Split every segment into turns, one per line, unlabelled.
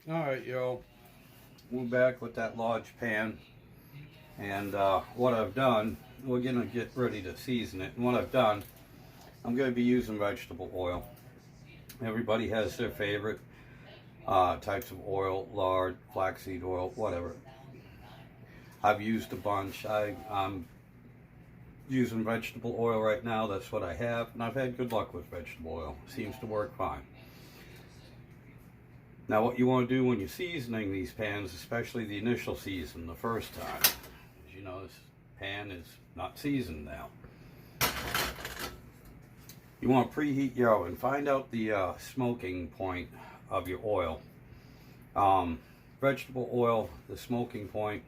Alright, yo, we're back with that large pan, and what I've done, we're gonna get ready to season it, and what I've done, I'm gonna be using vegetable oil. Everybody has their favorite types of oil, lard, flaxseed oil, whatever. I've used a bunch. I'm using vegetable oil right now. That's what I have, and I've had good luck with vegetable oil. Seems to work fine. Now what you want to do when you're seasoning these pans, especially the initial season, the first time, as you know, this pan is not seasoned now. You want to preheat your oven. Find out the smoking point of your oil. Vegetable oil, the smoking point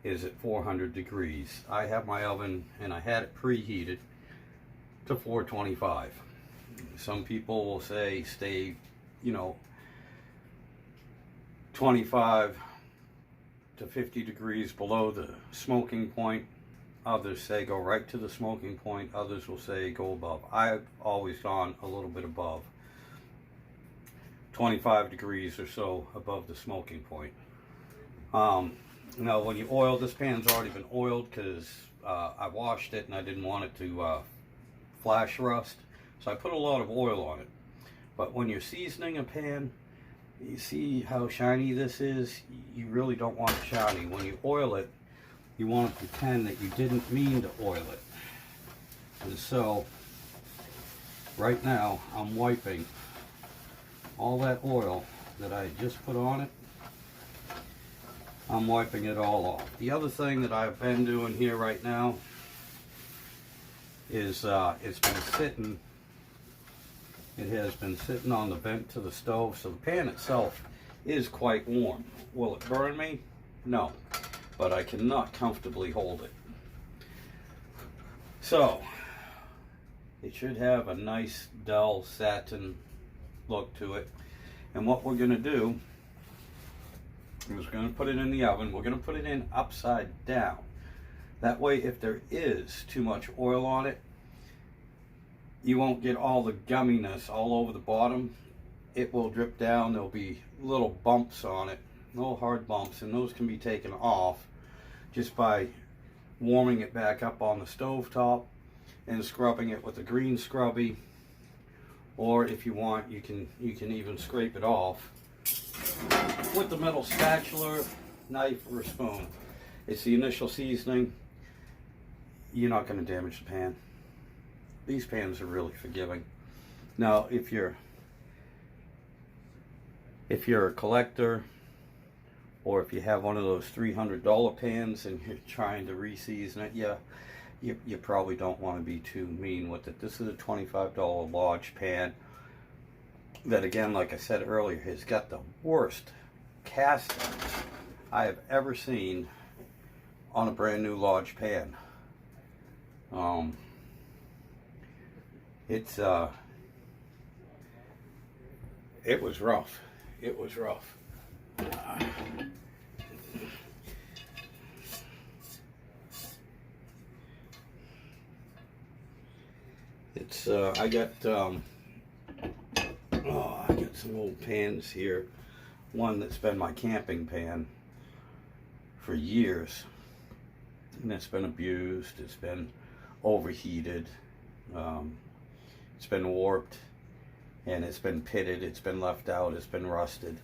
is at 400 degrees. I have my oven and I had it preheated to 425. Some people will say stay, 25 to 50 degrees below the smoking point. Others say go right to the smoking point. Others will say go above. I've always gone a little bit above, 25 degrees or so above the smoking point. Now when you oil, this pan's already been oiled because I washed it and I didn't want it to flash rust, so I put a lot of oil on it. But when you're seasoning a pan, you see how shiny this is? You really don't want it shiny. When you oil it, you want to pretend that you didn't mean to oil it. And so, right now, I'm wiping all that oil that I just put on it. I'm wiping it all off. The other thing that I've been doing here right now is it's been sitting. It has been sitting on the vent to the stove, so the pan itself is quite warm. Will it burn me? No, but I cannot comfortably hold it. So, it should have a nice dull satin look to it. And what we're going to do is we're going to put it in the oven. We're going to put it in upside down. That way, if there is too much oil on it, you won't get all the gumminess all over the bottom. It will drip down. There'll be little bumps on it, little hard bumps, and those can be taken off just by warming it back up on the stove top and scrubbing it with a green scrubby. Or if you want, you can even scrape it off with the metal spatula, knife, or a spoon. It's the initial seasoning. You're not going to damage the pan. These pans are really forgiving. Now, if you're a collector, or if you have one of those $300 pans and you're trying to re-season it, you probably don't want to be too mean with it. This is a $25 large pan that, again, like I said earlier, has got the worst casting I have ever seen on a brand new large pan. It was rough. It was rough. I got some old pans here. One that's been my camping pan for years, and it's been abused. It's been overheated. It's been warped, and it's been pitted. It's been left out. It's been rusted,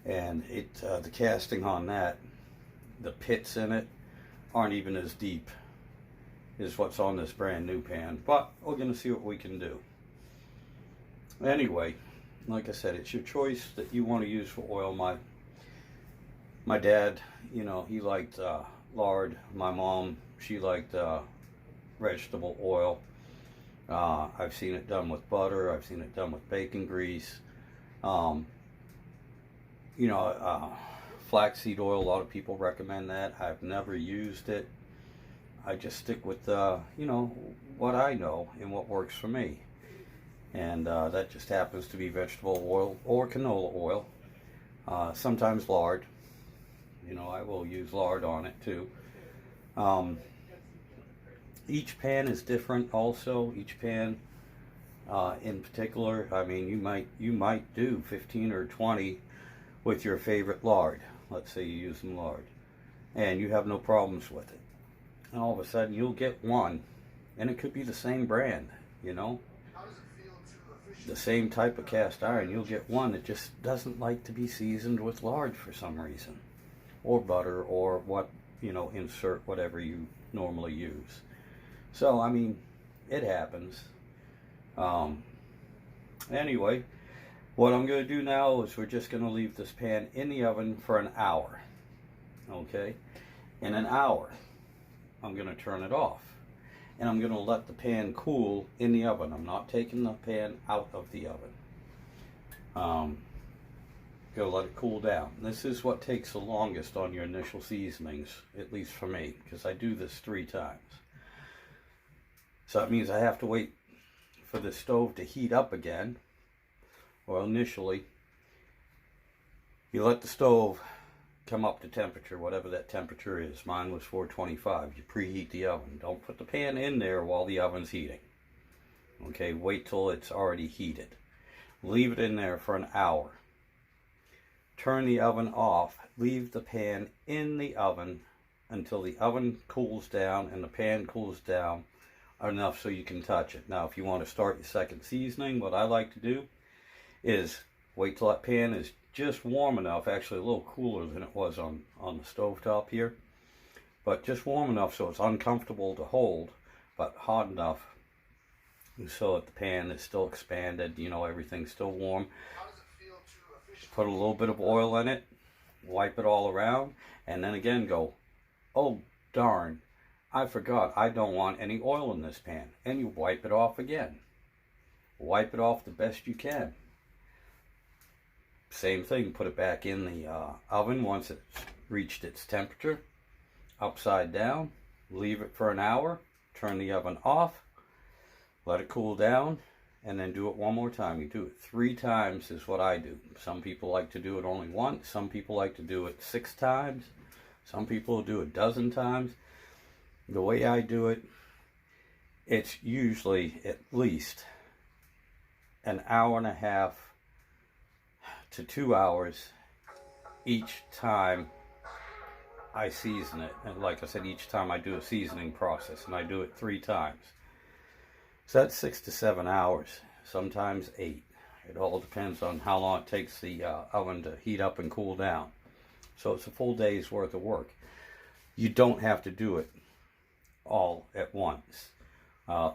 and the casting on that, the pits in it aren't even as deep as what's on this brand new pan. But we're gonna see what we can do. Anyway, like I said, it's your choice that you want to use for oil. My dad, he liked lard. My mom, she liked vegetable oil. I've seen it done with butter. I've seen it done with bacon grease. Flaxseed oil, a lot of people recommend that. I've never used it. I just stick with, what I know and what works for me. And that just happens to be vegetable oil or canola oil. Sometimes lard. I will use lard on it too. Each pan is different also. Each pan in particular, I mean, you might do 15 or 20 with your favorite lard. Let's say you use some lard and you have no problems with it. And all of a sudden you'll get one, and it could be the same brand, you know, the same type of cast iron. You'll get one that just doesn't like to be seasoned with lard for some reason, or butter, or what, you know, insert whatever you normally use. So I mean, it happens. Anyway, what I'm going to do now is we're just going to leave this pan in the oven for an hour. Okay, in an hour I'm going to turn it off, and I'm going to let the pan cool in the oven. I'm not taking the pan out of the oven. Going to let it cool down. This is what takes the longest on your initial seasonings, at least for me, because I do this 3 times. So that means I have to wait for the stove to heat up again. Well, initially, you let the stove come up to temperature, whatever that temperature is. Mine was 425. You preheat the oven. Don't put the pan in there while the oven's heating. Okay, wait till it's already heated. Leave it in there for an hour. Turn the oven off. Leave the pan in the oven until the oven cools down and the pan cools down enough so you can touch it. Now, if you want to start your second seasoning, what I like to do is wait till that pan is just warm enough, actually a little cooler than it was on the stove top here, but just warm enough so it's uncomfortable to hold, but hot enough so that the pan is still expanded, you know, everything's still warm. Put a little bit of oil in it, wipe it all around, and then again go, oh darn, I forgot, I don't want any oil in this pan. And you wipe it off again. Wipe it off the best you can. Same thing, put it back in the oven once it's reached its temperature. Upside down, leave it for an hour, turn the oven off, let it cool down, and then do it one more time. You do it 3 times is what I do. Some people like to do it only once. Some people like to do it 6 times. Some people do it 12 times. The way I do it, it's usually at least an hour and a half to 2 hours each time I season it. And like I said, each time I do a seasoning process, and I do it 3 times. So that's 6 to 7 hours, sometimes 8. It all depends on how long it takes the oven to heat up and cool down. So it's a full day's worth of work. You don't have to do it all at once.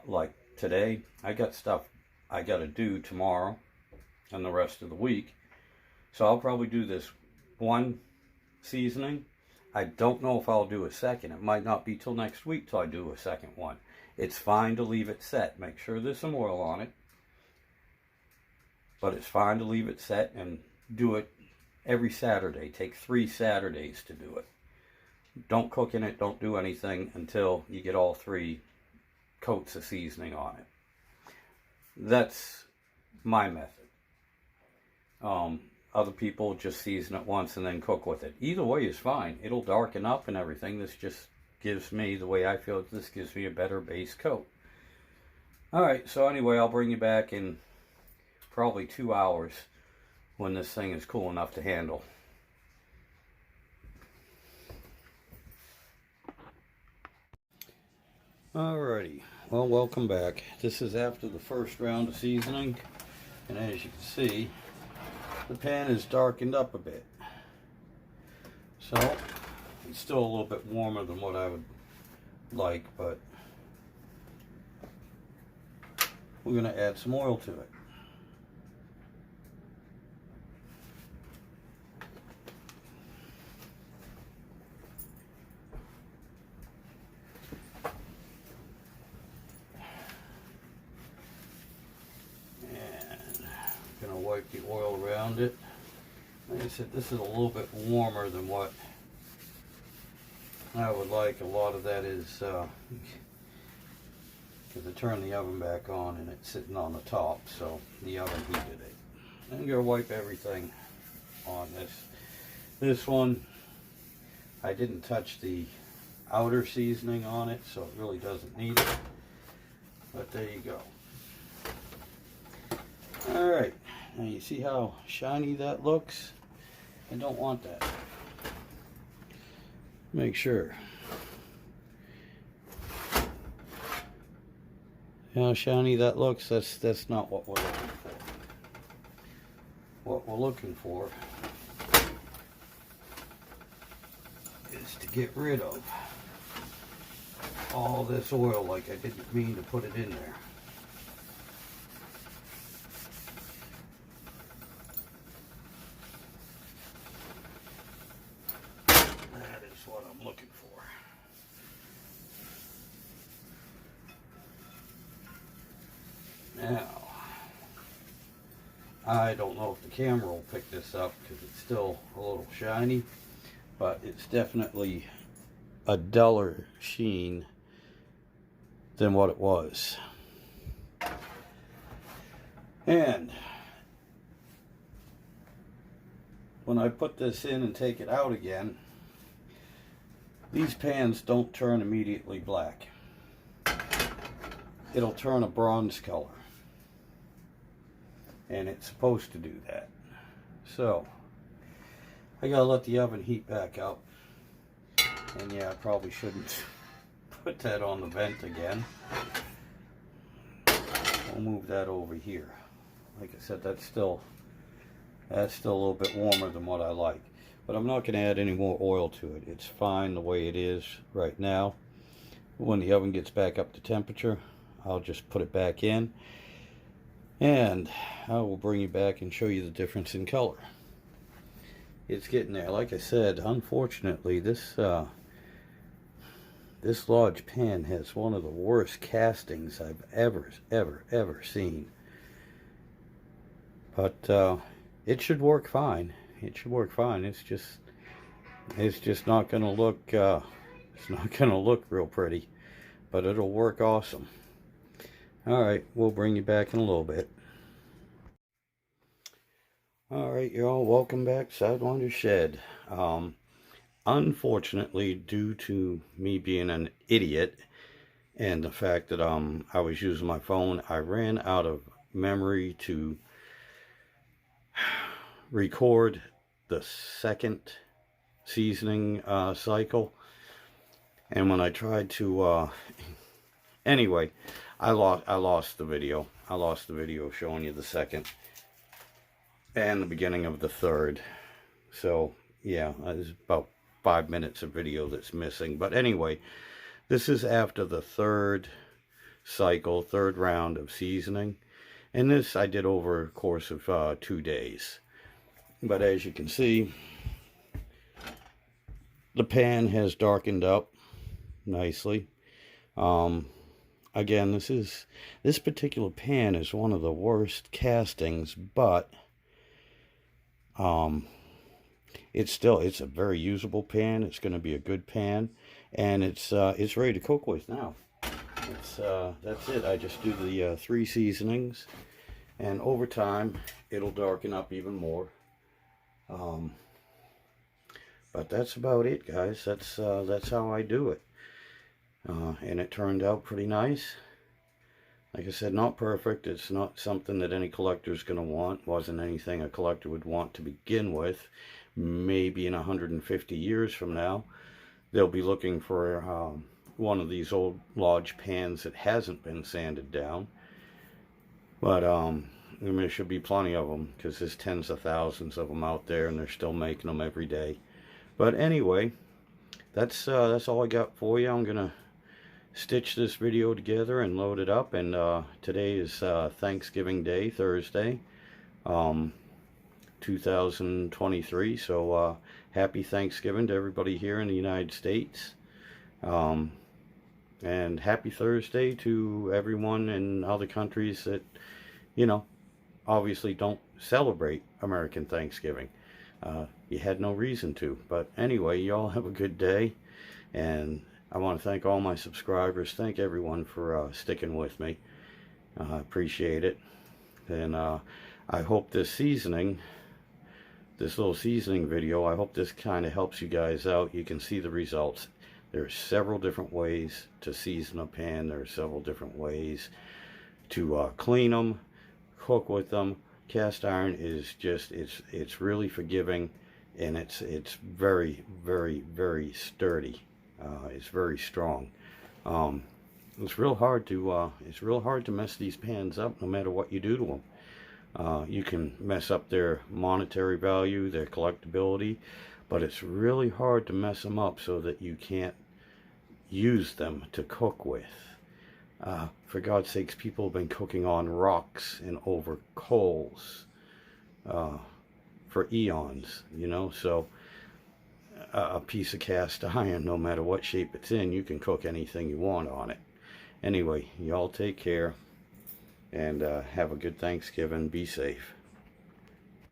Like today, I got stuff I got to do tomorrow and the rest of the week. So I'll probably do this one seasoning. I don't know if I'll do a second. It might not be till next week till I do a second one. It's fine to leave it set. Make sure there's some oil on it. But it's fine to leave it set and do it every Saturday. Take 3 Saturdays to do it. Don't cook in it, don't do anything until you get all 3 coats of seasoning on it. That's my method. Other people just season it once and then cook with it. Either way is fine. It'll darken up and everything. This just gives me, the way I feel, this gives me a better base coat. Alright, so anyway, I'll bring you back in probably 2 hours when this thing is cool enough to handle. Alrighty, well, welcome back. This is after the first round of seasoning, and as you can see, the pan is darkened up a bit. So it's still a little bit warmer than what I would like, but we're going to add some oil to it. Wipe the oil around it. Like I said, this is a little bit warmer than what I would like. A lot of that is because I turned the oven back on and it's sitting on the top, so the oven heated it. I'm going to wipe everything on this. This one, I didn't touch the outer seasoning on it, so it really doesn't need it. But there you go. Alright. Now you see how shiny that looks? I don't want that. Make sure. How shiny that looks, that's not what we're looking for. What we're looking for is to get rid of all this oil, like I didn't mean to put it in there. That is what I'm looking for. Now, I don't know if the camera will pick this up because it's still a little shiny, but it's definitely a duller sheen than what it was. And when I put this in and take it out again, these pans don't turn immediately black. It'll turn a bronze color. And it's supposed to do that. So, I gotta let the oven heat back up. And yeah, I probably shouldn't put that on the vent again. We'll move that over here. Like I said, that's still a little bit warmer than what I like. But I'm not gonna add any more oil to it. It's fine the way it is right now. When the oven gets back up to temperature, I'll just put it back in. And I will bring you back and show you the difference in color. It's getting there. Like I said, unfortunately, this large pan has one of the worst castings I've ever seen. But it should work fine. It should work fine. It's just not going to look. It's not going to look real pretty, but it'll work awesome. Alright, we'll bring you back in a little bit. Alright, y'all, welcome back, Sidewynders Shed. Unfortunately, due to me being an idiot and the fact that I was using my phone, I ran out of memory to record the second seasoning cycle. And when I tried to anyway, I lost the video. I lost the video showing you the second and the beginning of the third. So yeah, there's about 5 minutes of video that's missing. But anyway, this is after the third cycle, third round of seasoning. And this I did over a course of 2 days. But as you can see, the pan has darkened up nicely. Again, this particular pan is one of the worst castings, but it's a very usable pan. It's going to be a good pan, and it's ready to cook with now. That's it. I just do the 3 seasonings, and over time it'll darken up even more. But that's about it, guys. That's how I do it. And it turned out pretty nice. Like I said, not perfect. It's not something that any collector's going to want. Wasn't anything a collector would want to begin with. Maybe in 150 years from now, they'll be looking for one of these old large pans that hasn't been sanded down. But there should be plenty of them, because there's tens of thousands of them out there, and they're still making them every day. But anyway, that's all I got for you. I'm gonna stitch this video together and load it up. And today is Thanksgiving Day, Thursday, 2023. So happy Thanksgiving to everybody here in the United States. And happy Thursday to everyone in other countries that, you know, obviously don't celebrate American Thanksgiving. You had no reason to. But anyway, y'all have a good day. And I want to thank all my subscribers. Thank everyone for sticking with me. I appreciate it. And I hope this little seasoning video, I hope this kind of helps you guys out. You can see the results. There are several different ways to season a pan. There are several different ways to clean them, cook with them. Cast iron is just, it's really forgiving, and it's very, very, very sturdy. It's very strong. It's real hard to mess these pans up, no matter what you do to them. You can mess up their monetary value, their collectability, but it's really hard to mess them up so that you can't use them to cook with. For God's sakes, people have been cooking on rocks and over coals for eons, you know. So a piece of cast iron, no matter what shape it's in, you can cook anything you want on it. Anyway, y'all take care, and have a good Thanksgiving. Be safe.